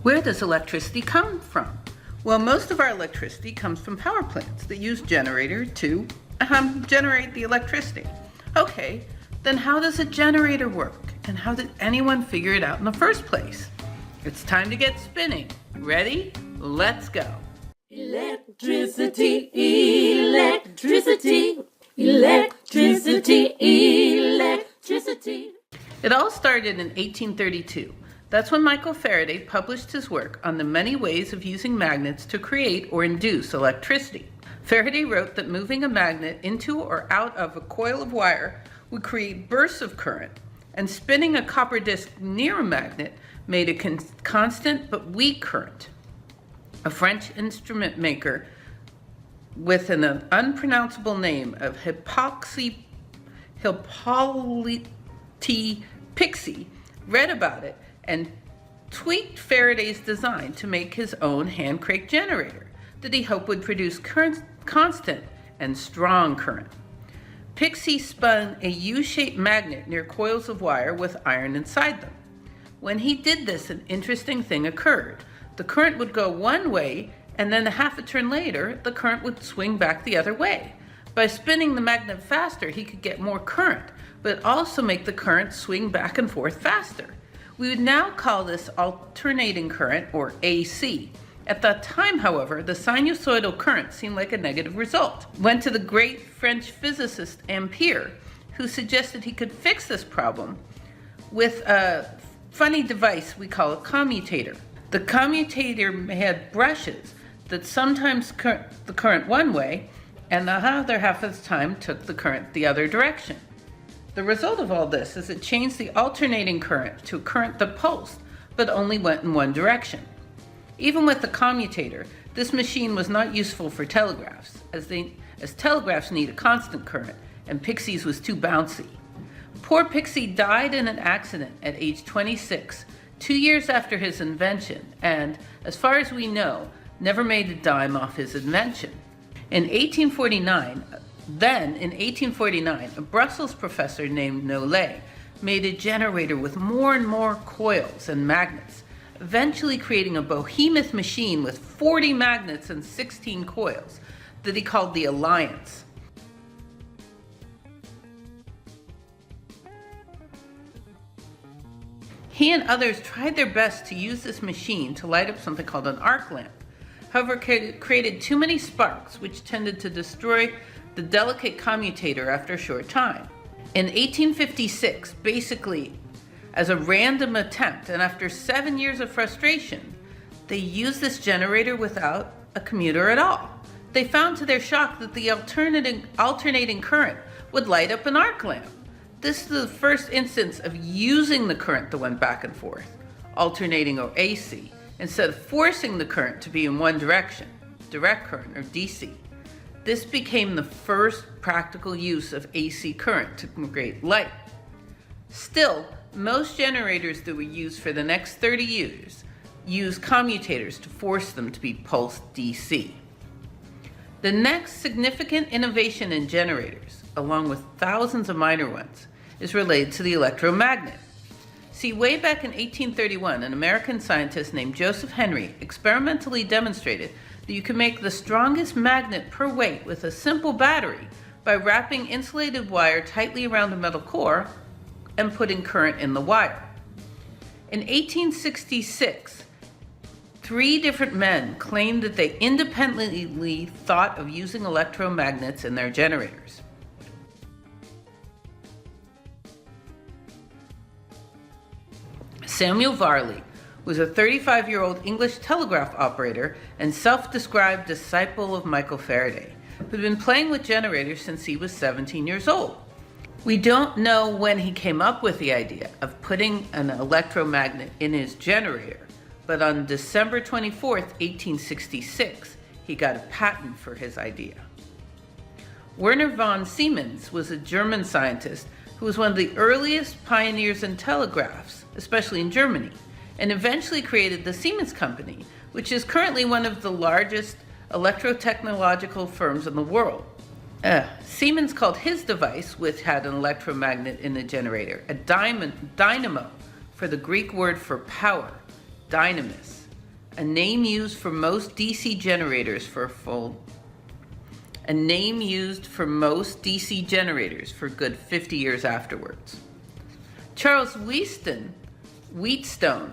Where does electricity come from? Well, most of our electricity comes from power plants that use generator to generate the electricity. Okay, then how does a generator work? And how did anyone figure it out in the first place? It's time to get spinning. Ready? Let's go. Electricity, electricity, electricity, electricity. It all started in 1832. That's when Michael Faraday published his work on the many ways of using magnets to create or induce electricity. Faraday wrote that moving a magnet into or out of a coil of wire would create bursts of current, and spinning a copper disc near a magnet made a constant but weak current. A French instrument maker with an unpronounceable name of Hippolyte Pixii read about it and tweaked Faraday's design to make his own hand-cranked generator that he hoped would produce constant and strong current. Pixii spun a U-shaped magnet near coils of wire with iron inside them. When he did this, an interesting thing occurred. The current would go one way, and then a half a turn later, the current would swing back the other way. By spinning the magnet faster, he could get more current, but also make the current swing back and forth faster. We would now call this alternating current, or AC. At that time, however, the sinusoidal current seemed like a negative result. Went to the great French physicist Ampere, who suggested he could fix this problem with a funny device we call a commutator. The commutator had brushes that sometimes the current one way, and the other half of the time took the current the other direction. The result of all this is it changed the alternating current to a current that pulsed, but only went in one direction. Even with the commutator, this machine was not useful for telegraphs, as telegraphs need a constant current, and Pixii's was too bouncy. Poor Pixii died in an accident at age 26, 2 years after his invention, and, as far as we know, never made a dime off his invention. In 1849, a Brussels professor named Nollet made a generator with more and more coils and magnets, eventually creating a behemoth machine with 40 magnets and 16 coils that he called the Alliance. He and others tried their best to use this machine to light up something called an arc lamp. However, it created too many sparks, which tended to destroy the delicate commutator after a short time. In 1856, basically as a random attempt, and after 7 years of frustration, they used this generator without a commutator at all. They found to their shock that the alternating current would light up an arc lamp. This is the first instance of using the current that went back and forth, alternating or AC, instead of forcing the current to be in one direction, direct current or DC. This became the first practical use of AC current to create light. Still, most generators that were used for the next 30 years use commutators to force them to be pulsed DC. The next significant innovation in generators, along with thousands of minor ones, is related to the electromagnet. See, way back in 1831, an American scientist named Joseph Henry experimentally demonstrated that you can make the strongest magnet per weight with a simple battery by wrapping insulated wire tightly around a metal core and putting current in the wire. In 1866, 3 different men claimed that they independently thought of using electromagnets in their generators. Samuel Varley was a 35-year-old English telegraph operator and self-described disciple of Michael Faraday, who had been playing with generators since he was 17 years old. We don't know when he came up with the idea of putting an electromagnet in his generator, but on December 24th, 1866, he got a patent for his idea. Werner von Siemens was a German scientist who was one of the earliest pioneers in telegraphs, especially in Germany, and eventually created the Siemens Company, which is currently one of the largest electrotechnological firms in the world. Siemens called his device, which had an electromagnet in the generator, a dynamo, for the Greek word for power, dynamis. a name used for most DC generators for good 50 years afterwards. Charles Wheatstone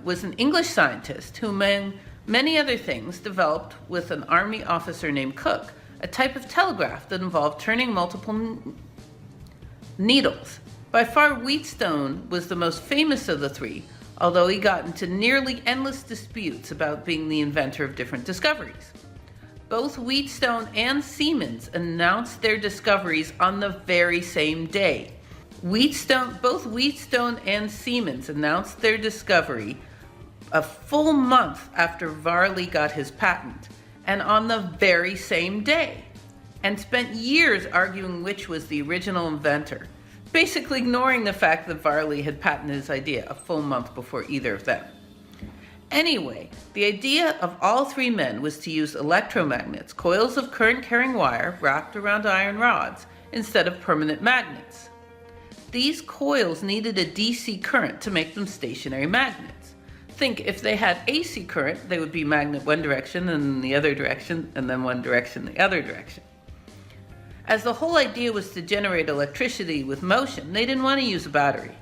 was an English scientist who, among many other things, developed with an army officer named Cook a type of telegraph that involved turning multiple needles. By far, Wheatstone was the most famous of the three, although he got into nearly endless disputes about being the inventor of different discoveries. Both Wheatstone and Siemens announced their discoveries on the very same day. Both Wheatstone and Siemens announced their discovery a full month after Varley got his patent, and on the very same day, and spent years arguing which was the original inventor, basically ignoring the fact that Varley had patented his idea a full month before either of them. Anyway, the idea of all three men was to use electromagnets, coils of current-carrying wire wrapped around iron rods, instead of permanent magnets. These coils needed a DC current to make them stationary magnets. Think if they had AC current, they would be magnet one direction and the other direction, and then one direction, the other direction. As the whole idea was to generate electricity with motion, they didn't want to use a battery.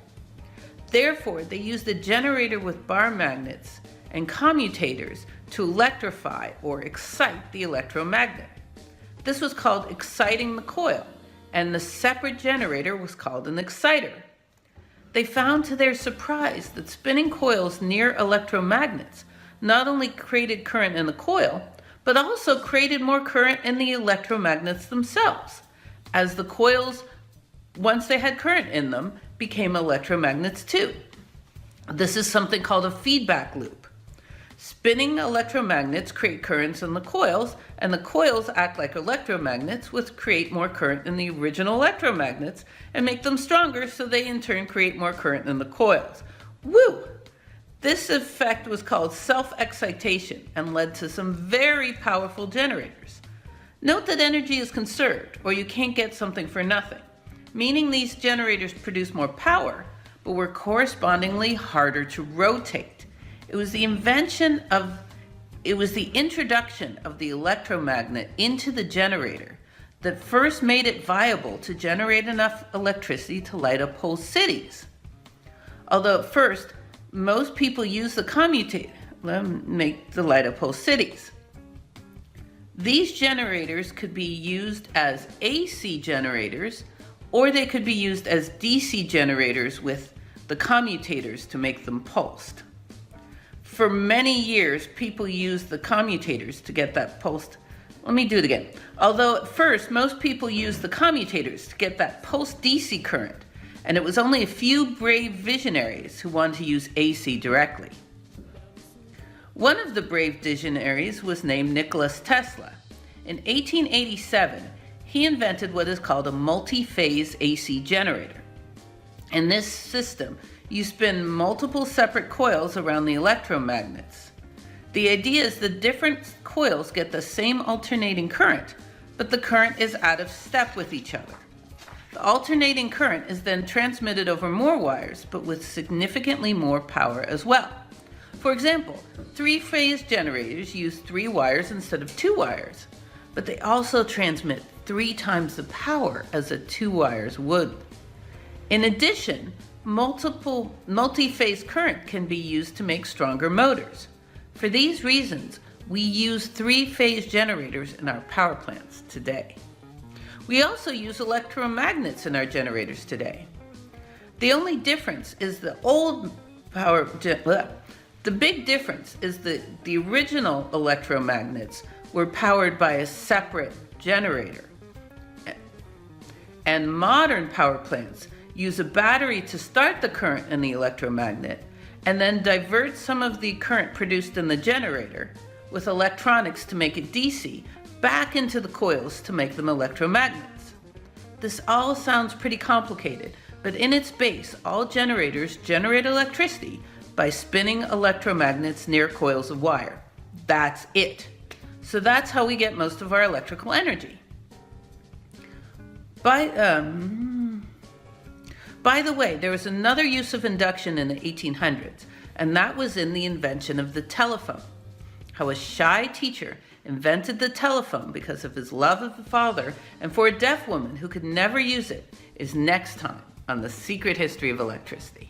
Therefore, they used a generator with bar magnets and commutators to electrify or excite the electromagnet. This was called exciting the coil, and the separate generator was called an exciter. They found to their surprise that spinning coils near electromagnets not only created current in the coil, but also created more current in the electromagnets themselves, as the coils, once they had current in them, became electromagnets too. This is something called a feedback loop. Spinning electromagnets create currents in the coils, and the coils act like electromagnets, which create more current in the original electromagnets and make them stronger, so they in turn create more current in the coils. Woo! This effect was called self-excitation and led to some very powerful generators. Note that energy is conserved, or you can't get something for nothing, meaning these generators produce more power, but were correspondingly harder to rotate. It was the introduction of the electromagnet into the generator that first made it viable to generate enough electricity to light up whole cities. Although at first, most people use the commutator to make the light up whole cities. These generators could be used as AC generators, or they could be used as DC generators with the commutators to make them pulsed. For many years, people used the commutators to get that pulsed. Let me do it again. Although at first, most people used the commutators to get that pulsed DC current, and it was only a few brave visionaries who wanted to use AC directly. One of the brave visionaries was named Nicholas Tesla. In 1887, he invented what is called a multi-phase AC generator. In this system, you spin multiple separate coils around the electromagnets. The idea is the different coils get the same alternating current, but the current is out of step with each other. The alternating current is then transmitted over more wires, but with significantly more power as well. For example, three-phase generators use 3 wires instead of 2 wires, but they also transmit 3 times the power as a 2 wires would. In addition, multi-phase current can be used to make stronger motors. For these reasons, we use 3-phase generators in our power plants today. We also use electromagnets in our generators today. The only difference is the big difference is that the original electromagnets were powered by a separate generator. And modern power plants use a battery to start the current in the electromagnet and then divert some of the current produced in the generator with electronics to make it DC back into the coils to make them electromagnets. This all sounds pretty complicated, but in its base, all generators generate electricity by spinning electromagnets near coils of wire. That's it. So that's how we get most of our electrical energy. By the way, there was another use of induction in the 1800s, and that was in the invention of the telephone. How a shy teacher invented the telephone because of his love of the father and for a deaf woman who could never use it is next time on The Secret History of Electricity.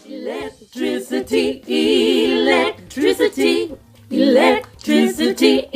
Electricity, electricity, electricity,